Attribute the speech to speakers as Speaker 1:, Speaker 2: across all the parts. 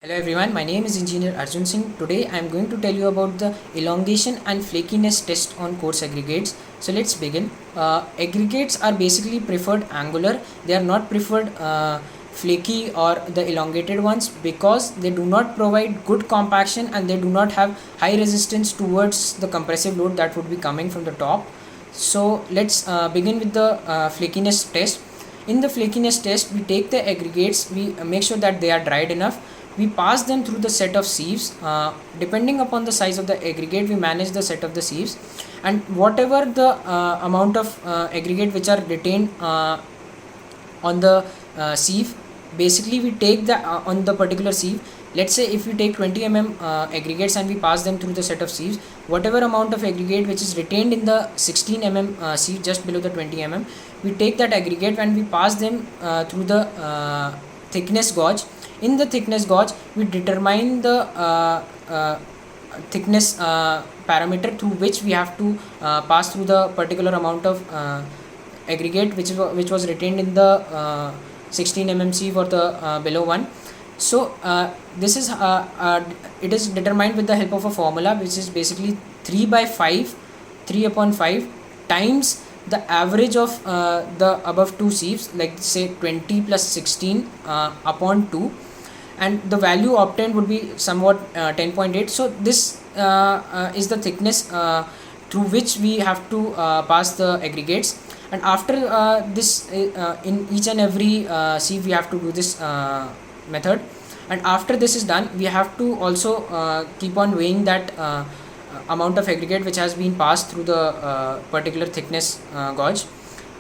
Speaker 1: Hello everyone, my name is Engineer Arjun Singh. Today I am going to tell you about the elongation and flakiness test on coarse aggregates. So let's begin. Aggregates are basically preferred angular. They are not preferred flaky or the elongated ones because they do not provide good compaction and they do not have high resistance towards the compressive load that would be coming from the top. So let's begin with the flakiness test. In the flakiness test, we take the aggregates, we make sure that they are dried enough. We pass them through the set of sieves. Depending upon the size of the aggregate, we manage the set of the sieves, and whatever the amount of aggregate which are retained on the sieve, basically we take the on the particular sieve. Let's say if we take 20 aggregates and we pass them through the set of sieves, whatever amount of aggregate which is retained in the 16 sieve just below the 20 we take that aggregate and we pass them through the thickness gauge. In the thickness gauge, we determine the thickness parameter through which we have to pass through the particular amount of aggregate which was retained in the 16 sieve or the below one. So this is it is determined with the help of a formula which is basically 3 upon 5 times the average of the above two sieves, like say 20 plus 16 upon 2, and the value obtained would be somewhat 10.8. So this is the thickness through which we have to pass the aggregates, and after this in each and every sieve we have to do this method, and after this is done we have to also keep on weighing that amount of aggregate which has been passed through the particular thickness gauge.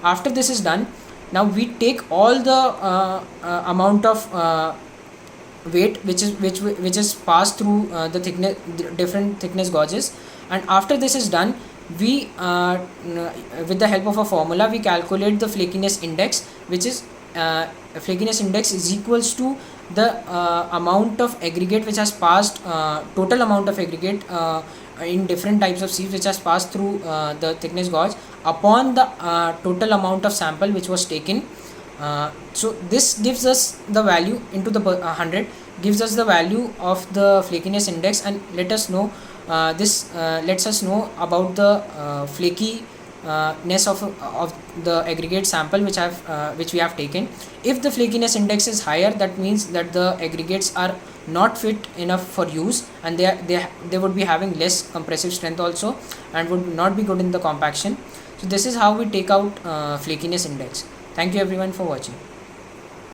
Speaker 1: After this is done, now we take all the amount of weight which is passed through the thickness, different thickness gauges, and after this is done, we with the help of a formula we calculate the flakiness index, which is flakiness index is equals to the amount of aggregate which has passed, total amount of aggregate in different types of sieves which has passed through the thickness gauge upon the total amount of sample which was taken. So this gives us the value into the 100, gives us the value of the flakiness index, and let us know this lets us know about the flakiness of the aggregate sample which we have taken. If the flakiness index is higher, that means that the aggregates are not fit enough for use, and they would be having less compressive strength also and would not be good in the compaction. So this is how we take out flakiness index. Thank you everyone for watching.